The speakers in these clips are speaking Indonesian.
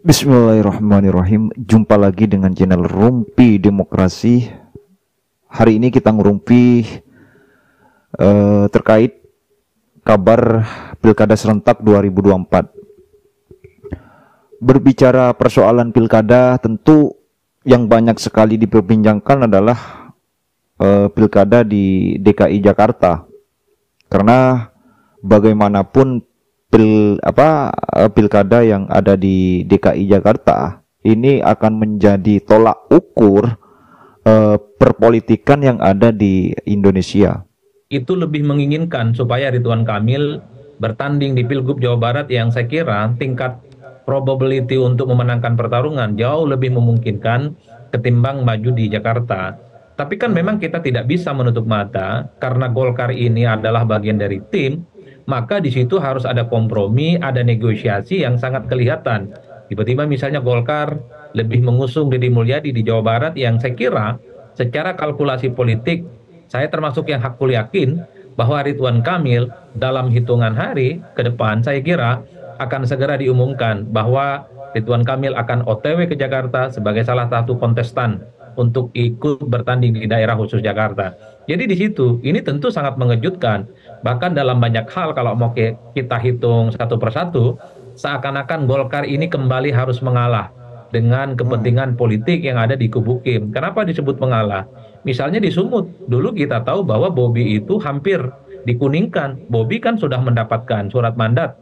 Bismillahirrahmanirrahim. Jumpa lagi dengan channel Rumpi Demokrasi. Hari ini kita ngerumpi terkait kabar Pilkada serentak 2024. Berbicara persoalan pilkada, tentu yang banyak sekali diperbincangkan adalah pilkada di DKI Jakarta. Karena bagaimanapun pilkada yang ada di DKI Jakarta ini akan menjadi tolak ukur perpolitikan yang ada di Indonesia. Itu lebih menginginkan supaya Ridwan Kamil bertanding di Pilgub Jawa Barat yang saya kira tingkat probability untuk memenangkan pertarungan jauh lebih memungkinkan ketimbang maju di Jakarta. Tapi kan memang kita tidak bisa menutup mata karena Golkar ini adalah bagian dari tim, maka di situ harus ada kompromi, ada negosiasi yang sangat kelihatan. Tiba-tiba misalnya Golkar lebih mengusung Deddy Mulyadi di Jawa Barat yang saya kira secara kalkulasi politik saya termasuk yang hakul yakin bahwa Ridwan Kamil dalam hitungan hari ke depan saya kira akan segera diumumkan bahwa Ridwan Kamil akan OTW ke Jakarta sebagai salah satu kontestan untuk ikut bertanding di daerah khusus Jakarta. Jadi di situ ini tentu sangat mengejutkan. Bahkan dalam banyak hal kalau mau kita hitung satu persatu, seakan-akan Golkar ini kembali harus mengalah dengan kepentingan politik yang ada di kubu Kim. Kenapa disebut mengalah? Misalnya di Sumut, dulu kita tahu bahwa Bobi itu hampir dikuningkan. Bobi kan sudah mendapatkan surat mandat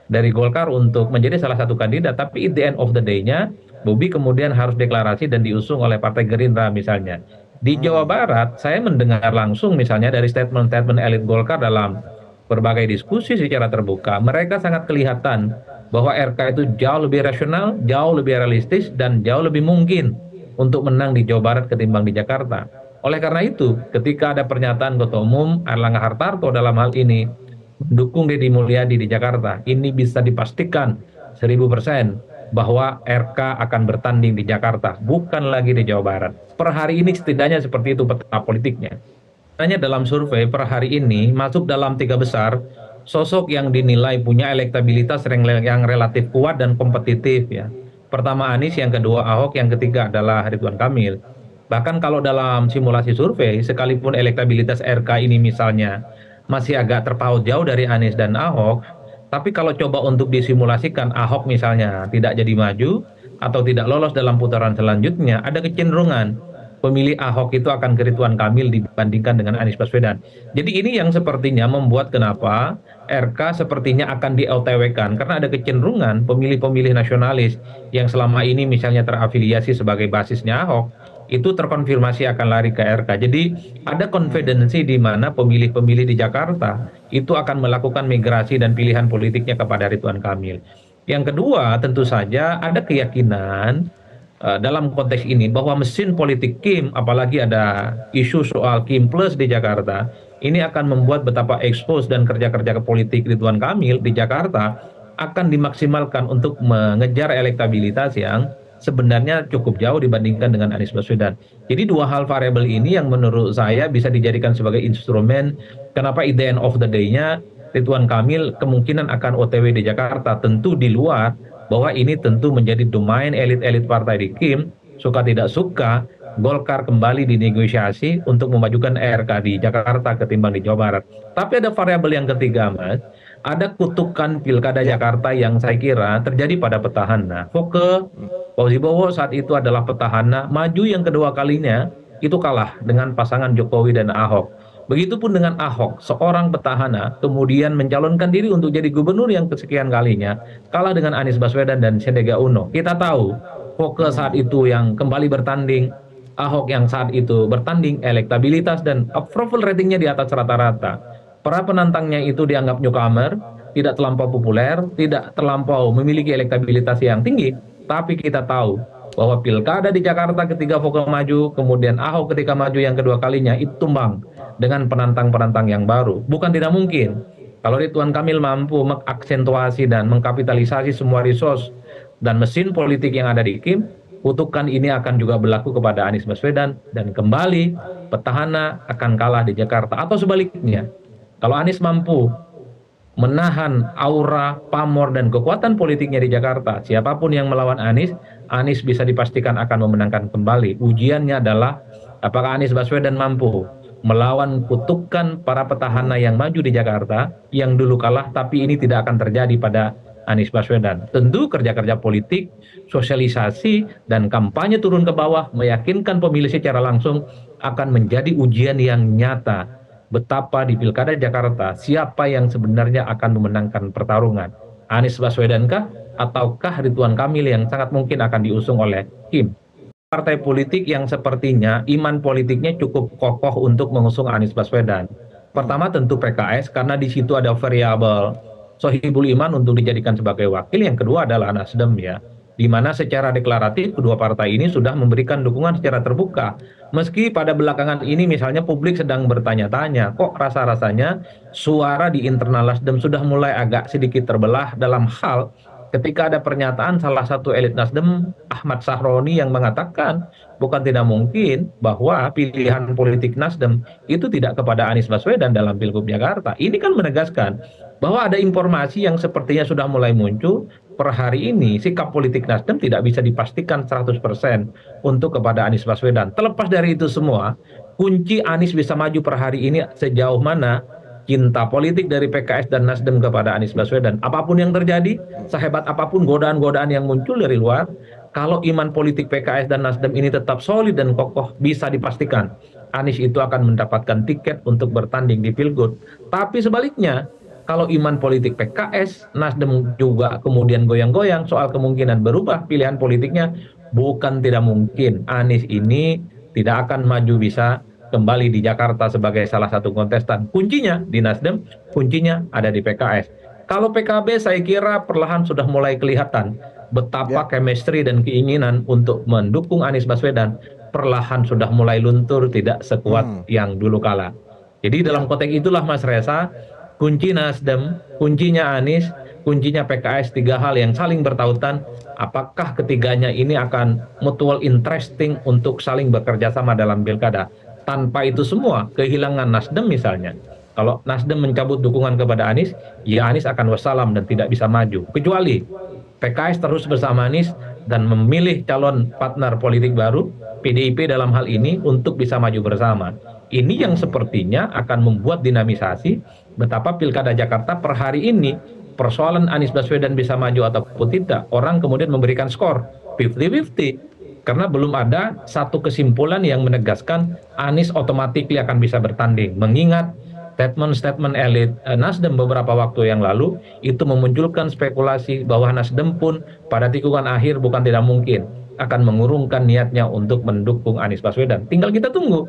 dari Golkar untuk menjadi salah satu kandidat, tapi at the end of the day-nya, Bobi kemudian harus deklarasi dan diusung oleh Partai Gerindra misalnya. Di Jawa Barat, saya mendengar langsung misalnya dari statement-statement elit Golkar dalam berbagai diskusi secara terbuka, mereka sangat kelihatan bahwa RK itu jauh lebih rasional, jauh lebih realistis, dan jauh lebih mungkin untuk menang di Jawa Barat ketimbang di Jakarta. Oleh karena itu, ketika ada pernyataan Ketua Umum Airlangga Hartarto dalam hal ini mendukung Deddy Mulyadi di Jakarta, ini bisa dipastikan 1000% bahwa RK akan bertanding di Jakarta, bukan lagi di Jawa Barat. Per hari ini setidaknya seperti itu peta politiknya. Hanya dalam survei per hari ini masuk dalam 3 besar sosok yang dinilai punya elektabilitas yang relatif kuat dan kompetitif ya. Pertama Anies, yang kedua Ahok, yang ketiga adalah Ridwan Kamil. Bahkan kalau dalam simulasi survei, sekalipun elektabilitas RK ini misalnya masih agak terpaut jauh dari Anies dan Ahok, tapi kalau coba untuk disimulasikan Ahok misalnya tidak jadi maju atau tidak lolos dalam putaran selanjutnya, ada kecenderungan pemilih Ahok itu akan ke Ridwan Kamil dibandingkan dengan Anies Baswedan. Jadi ini yang sepertinya membuat kenapa RK sepertinya akan di-OTW-kan, karena ada kecenderungan pemilih-pemilih nasionalis yang selama ini misalnya terafiliasi sebagai basisnya Ahok, itu terkonfirmasi akan lari ke RK. Jadi ada konfidensi di mana pemilih-pemilih di Jakarta itu akan melakukan migrasi dan pilihan politiknya kepada Ridwan Kamil. Yang kedua, tentu saja ada keyakinan dalam konteks ini bahwa mesin politik Kim, apalagi ada isu soal Kim Plus di Jakarta, ini akan membuat betapa ekspos dan kerja-kerja politik Ridwan Kamil di Jakarta akan dimaksimalkan untuk mengejar elektabilitas yang sebenarnya cukup jauh dibandingkan dengan Anies Baswedan. Jadi dua hal variabel ini yang menurut saya bisa dijadikan sebagai instrumen kenapa at the end of the day-nya Ridwan Kamil kemungkinan akan OTW di Jakarta, tentu di luar bahwa ini tentu menjadi domain elit-elit partai di Kim, suka tidak suka Golkar kembali dinegosiasi untuk memajukan RK di Jakarta ketimbang di Jawa Barat. Tapi ada variabel yang ketiga, Mas. Ada kutukan pilkada Jakarta yang saya kira terjadi pada petahana. Foke Fauzi Bowo saat itu adalah petahana, maju yang kedua kalinya itu kalah dengan pasangan Jokowi dan Ahok. Begitupun dengan Ahok, seorang petahana kemudian mencalonkan diri untuk jadi gubernur yang kesekian kalinya, kalah dengan Anies Baswedan dan Sandiaga Uno. Kita tahu, Foke saat itu yang kembali bertanding, Ahok yang saat itu bertanding, elektabilitas dan approval ratingnya di atas rata-rata. Para penantangnya itu dianggap newcomer, tidak terlampau populer, tidak terlampau memiliki elektabilitas yang tinggi. Tapi kita tahu bahwa pilkada di Jakarta ketika Foke maju, kemudian Ahok ketika maju yang kedua kalinya, itu tumbang dengan penantang-penantang yang baru. Bukan tidak mungkin kalau Ridwan Kamil mampu mengaksentuasi dan mengkapitalisasi semua resource dan mesin politik yang ada di Kim, kutukan ini akan juga berlaku kepada Anies Baswedan dan kembali petahana akan kalah di Jakarta. Atau sebaliknya, kalau Anies mampu menahan aura, pamor, dan kekuatan politiknya di Jakarta. Siapapun yang melawan Anies, Anies bisa dipastikan akan memenangkan kembali. Ujiannya adalah apakah Anies Baswedan mampu melawan kutukan para petahana yang maju di Jakarta yang dulu kalah, tapi ini tidak akan terjadi pada Anies Baswedan. Tentu kerja-kerja politik, sosialisasi, dan kampanye turun ke bawah meyakinkan pemilih secara langsung akan menjadi ujian yang nyata betapa di Pilkada Jakarta siapa yang sebenarnya akan memenangkan pertarungan. Anies Baswedan kah ataukah Ridwan Kamil yang sangat mungkin akan diusung oleh Kim? Partai politik yang sepertinya iman politiknya cukup kokoh untuk mengusung Anies Baswedan. Pertama tentu PKS karena di situ ada variabel Sohibul Iman untuk dijadikan sebagai wakil. Yang kedua adalah Nasdem ya, di mana secara deklaratif kedua partai ini sudah memberikan dukungan secara terbuka. Meski pada belakangan ini misalnya publik sedang bertanya-tanya, kok rasa-rasanya suara di internal Nasdem sudah mulai agak sedikit terbelah dalam hal ketika ada pernyataan salah satu elit Nasdem, Ahmad Sahroni, yang mengatakan bukan tidak mungkin bahwa pilihan politik Nasdem itu tidak kepada Anies Baswedan dalam Pilgub Jakarta. Ini kan menegaskan bahwa ada informasi yang sepertinya sudah mulai muncul per hari ini sikap politik Nasdem tidak bisa dipastikan 100% untuk kepada Anies Baswedan. Terlepas dari itu semua, kunci Anies bisa maju per hari ini sejauh mana cinta politik dari PKS dan Nasdem kepada Anies Baswedan. Apapun yang terjadi, sehebat apapun godaan-godaan yang muncul dari luar, kalau iman politik PKS dan Nasdem ini tetap solid dan kokoh, bisa dipastikan Anies itu akan mendapatkan tiket untuk bertanding di Pilgub. Tapi sebaliknya, kalau iman politik PKS, Nasdem juga kemudian goyang-goyang soal kemungkinan berubah pilihan politiknya, bukan tidak mungkin Anies ini tidak akan maju bisa kembali di Jakarta sebagai salah satu kontestan. Kuncinya di Nasdem, kuncinya ada di PKS. Kalau PKB saya kira perlahan sudah mulai kelihatan betapa chemistry dan keinginan untuk mendukung Anies Baswedan perlahan sudah mulai luntur, tidak sekuat yang dulu kala. Jadi dalam konteks itulah Mas Reza, kunci Nasdem, kuncinya Anies, kuncinya PKS, tiga hal yang saling bertautan. Apakah ketiganya ini akan mutual interesting untuk saling bekerja sama dalam pilkada? Tanpa itu semua, kehilangan Nasdem misalnya. Kalau Nasdem mencabut dukungan kepada Anies, ya Anies akan wassalam dan tidak bisa maju. Kecuali PKS terus bersama Anies dan memilih calon partner politik baru, PDIP dalam hal ini, untuk bisa maju bersama. Ini yang sepertinya akan membuat dinamisasi betapa Pilkada Jakarta per hari ini, persoalan Anies Baswedan bisa maju ataupun tidak, orang kemudian memberikan skor 50-50. Karena belum ada satu kesimpulan yang menegaskan Anies otomatis akan bisa bertanding. Mengingat statement-statement elit Nasdem beberapa waktu yang lalu itu memunculkan spekulasi bahwa Nasdem pun pada tikungan akhir bukan tidak mungkin akan mengurungkan niatnya untuk mendukung Anies Baswedan. Tinggal kita tunggu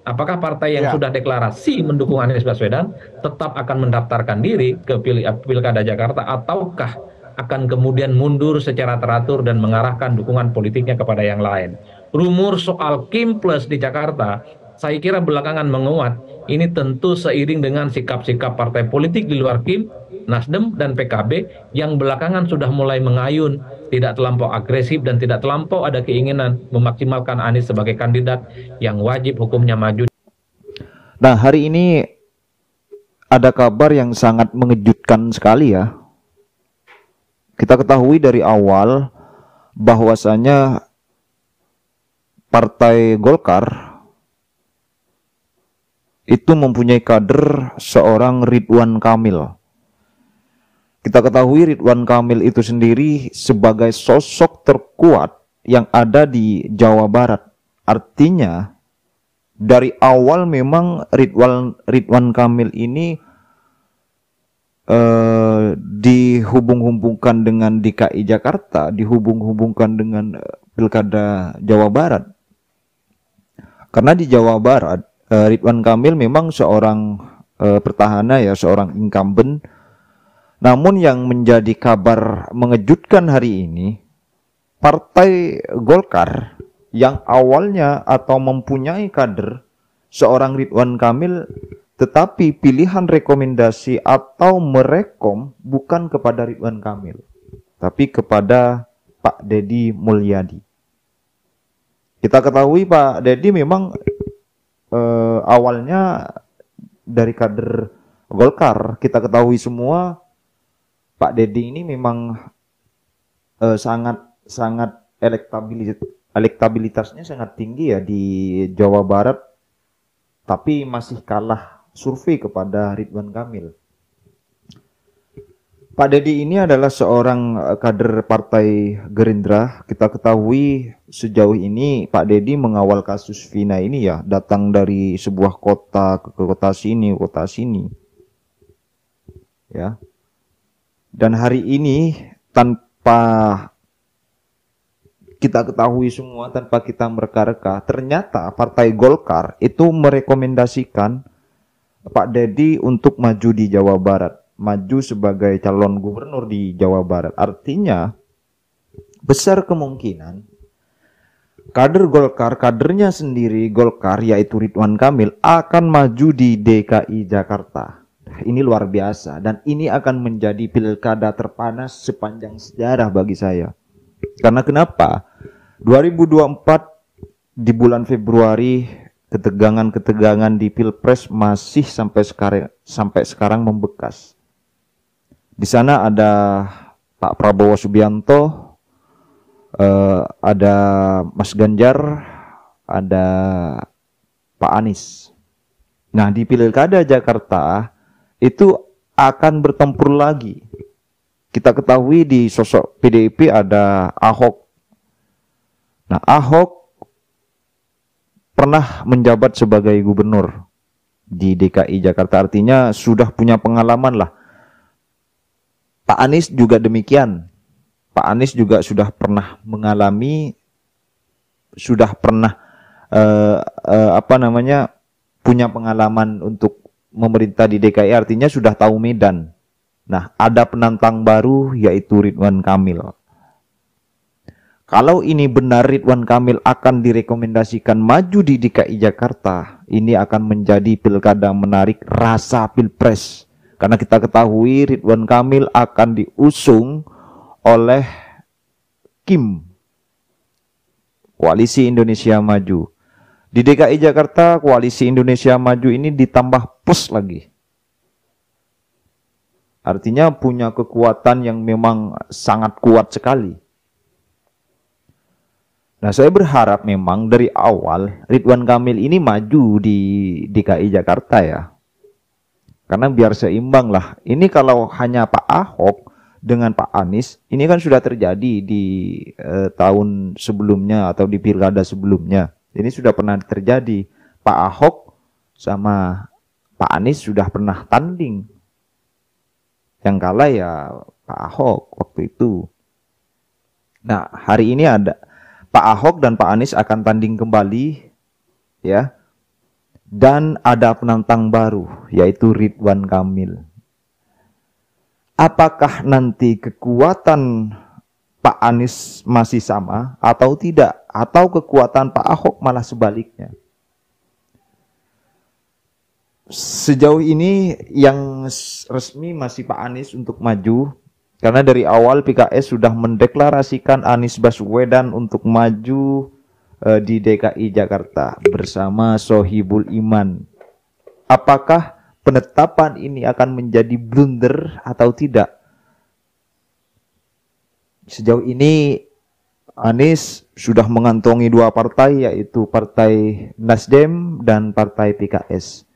apakah partai yang sudah deklarasi mendukung Anies Baswedan tetap akan mendaftarkan diri ke Pilkada Jakarta ataukah akan kemudian mundur secara teratur dan mengarahkan dukungan politiknya kepada yang lain. Rumor soal Kim Plus di Jakarta, saya kira belakangan menguat. Ini tentu seiring dengan sikap-sikap partai politik di luar Kim, Nasdem dan PKB yang belakangan sudah mulai mengayun, tidak terlampau agresif dan tidak terlampau ada keinginan memaksimalkan Anies sebagai kandidat yang wajib hukumnya maju. Nah, hari ini ada kabar yang sangat mengejutkan sekali ya. Kita ketahui dari awal bahwasanya Partai Golkar itu mempunyai kader seorang Ridwan Kamil. Kita ketahui Ridwan Kamil itu sendiri sebagai sosok terkuat yang ada di Jawa Barat. Artinya dari awal memang Ridwan Kamil ini dihubung-hubungkan dengan DKI Jakarta, dihubung-hubungkan dengan Pilkada Jawa Barat. Karena di Jawa Barat, Ridwan Kamil memang seorang petahana ya, seorang incumbent. Namun yang menjadi kabar mengejutkan hari ini, Partai Golkar yang awalnya atau mempunyai kader seorang Ridwan Kamil, tetapi pilihan rekomendasi atau merekom bukan kepada Ridwan Kamil, tapi kepada Pak Deddy Mulyadi. Kita ketahui Pak Deddy memang awalnya dari kader Golkar. Kita ketahui semua Pak Dedi ini memang sangat elektabilitasnya sangat tinggi ya di Jawa Barat, tapi masih kalah survei kepada Ridwan Kamil. Pak Dedi ini adalah seorang kader Partai Gerindra. Kita ketahui sejauh ini Pak Dedi mengawal kasus Vina ini ya, datang dari sebuah kota ke kota sini. Ya. Dan hari ini tanpa kita ketahui semua, tanpa kita mereka-reka, ternyata Partai Golkar itu merekomendasikan Pak Dedi untuk maju di Jawa Barat, maju sebagai calon gubernur di Jawa Barat. Artinya besar kemungkinan kader Golkar, kadernya sendiri Golkar yaitu Ridwan Kamil akan maju di DKI Jakarta. Ini luar biasa dan ini akan menjadi pilkada terpanas sepanjang sejarah bagi saya. Karena kenapa? 2024 di bulan Februari ketegangan-ketegangan di Pilpres masih sampai sekarang membekas. Di sana ada Pak Prabowo Subianto, ada Mas Ganjar, ada Pak Anies. Nah, di pilkada Jakarta itu akan bertempur lagi. Kita ketahui di sosok PDIP ada Ahok. Nah, Ahok pernah menjabat sebagai gubernur di DKI Jakarta, artinya sudah punya pengalaman lah. Pak Anies juga demikian. Pak Anies juga sudah pernah mengalami, sudah pernah punya pengalaman untuk memerintah di DKI, artinya sudah tahu medan. Nah, ada penantang baru yaitu Ridwan Kamil. Kalau ini benar Ridwan Kamil akan direkomendasikan maju di DKI Jakarta, ini akan menjadi pilkada menarik rasa pilpres. Karena kita ketahui Ridwan Kamil akan diusung oleh KIM, Koalisi Indonesia Maju. Di DKI Jakarta, Koalisi Indonesia Maju ini ditambah plus lagi. Artinya punya kekuatan yang memang sangat kuat sekali. Nah, saya berharap memang dari awal Ridwan Kamil ini maju di DKI Jakarta ya. Karena biar seimbang lah. Ini kalau hanya Pak Ahok dengan Pak Anies, ini kan sudah terjadi di tahun sebelumnya atau di pilkada sebelumnya. Ini sudah pernah terjadi. Pak Ahok sama Pak Anies sudah pernah tanding. Yang kalah ya Pak Ahok waktu itu. Nah, hari ini ada Pak Ahok dan Pak Anies akan tanding kembali ya. Dan ada penantang baru yaitu Ridwan Kamil. Apakah nanti kekuatan Pak Anies masih sama atau tidak? Atau kekuatan Pak Ahok malah sebaliknya? Sejauh ini yang resmi masih Pak Anies untuk maju. Karena dari awal PKS sudah mendeklarasikan Anies Baswedan untuk maju di DKI Jakarta bersama Sohibul Iman. Apakah penetapan ini akan menjadi blunder atau tidak? Sejauh ini Anies sudah mengantongi dua partai, yaitu Partai Nasdem dan Partai PKS.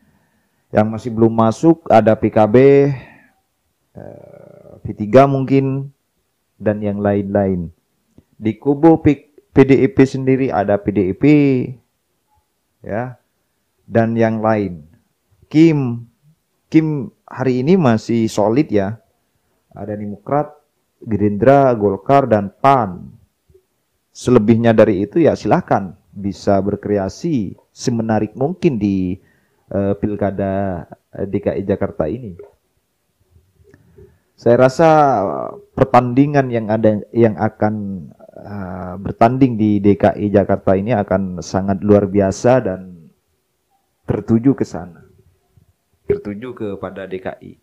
Yang masih belum masuk ada PKB, P3 mungkin, dan yang lain-lain. Di kubu PDIP sendiri ada PDIP, ya, dan yang lain. Kim hari ini masih solid ya. Ada Demokrat, Gerindra, Golkar, dan PAN. Selebihnya dari itu ya silakan bisa berkreasi semenarik mungkin di pilkada DKI Jakarta ini. Saya rasa pertandingan yang akan bertanding di DKI Jakarta ini akan sangat luar biasa dan tertuju ke sana. Tertuju kepada DKI.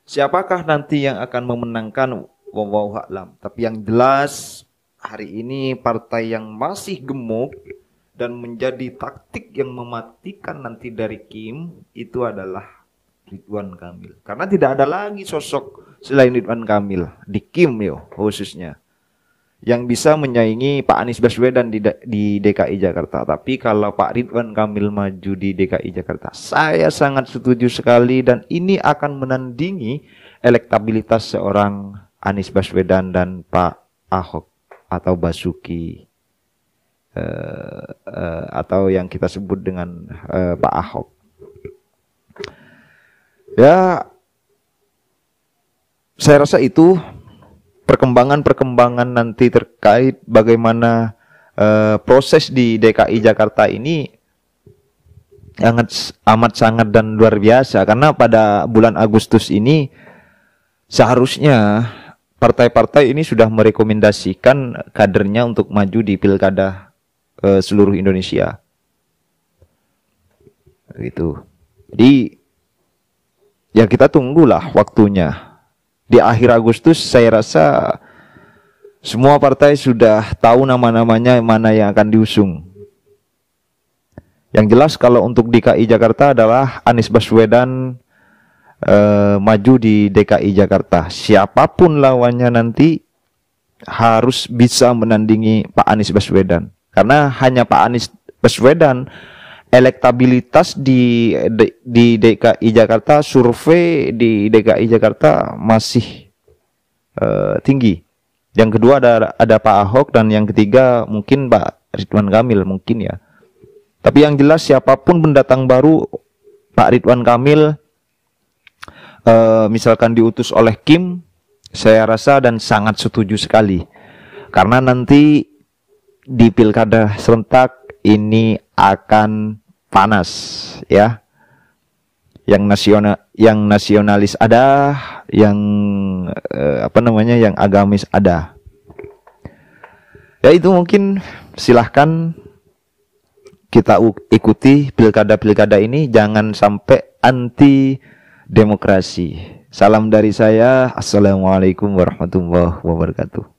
Siapakah nanti yang akan memenangkan? Wallahu a'lam. Tapi yang jelas hari ini partai yang masih gemuk dan menjadi taktik yang mematikan nanti dari Kim itu adalah Ridwan Kamil. Karena tidak ada lagi sosok selain Ridwan Kamil di Kim khususnya yang bisa menyaingi Pak Anies Baswedan di DKI Jakarta. Tapi kalau Pak Ridwan Kamil maju di DKI Jakarta, saya sangat setuju sekali, dan ini akan menandingi elektabilitas seorang Anies Baswedan dan Pak Ahok atau Basuki, atau yang kita sebut dengan Pak Ahok. Ya, saya rasa itu perkembangan-perkembangan nanti terkait bagaimana proses di DKI Jakarta ini amat sangat dan luar biasa, karena pada bulan Agustus ini seharusnya partai-partai ini sudah merekomendasikan kadernya untuk maju di pilkada seluruh Indonesia. Gitu. Jadi ya kita tunggulah waktunya. Di akhir Agustus saya rasa semua partai sudah tahu nama-namanya mana yang akan diusung. Yang jelas kalau untuk DKI Jakarta adalah Anies Baswedan maju di DKI Jakarta. Siapapun lawannya nanti harus bisa menandingi Pak Anies Baswedan. Karena hanya Pak Anies Baswedan elektabilitas di DKI Jakarta, survei di DKI Jakarta masih tinggi. Yang kedua ada Pak Ahok, dan yang ketiga mungkin Pak Ridwan Kamil mungkin ya. Tapi yang jelas siapapun pendatang baru, Pak Ridwan Kamil misalkan diutus oleh Kim, saya rasa dan sangat setuju sekali. Karena nanti di pilkada serentak ini akan panas ya. Yang nasionalis ada, yang yang agamis ada. Ya itu mungkin silahkan kita ikuti pilkada-pilkada ini, jangan sampai anti demokrasi. Salam dari saya. Assalamualaikum warahmatullahi wabarakatuh.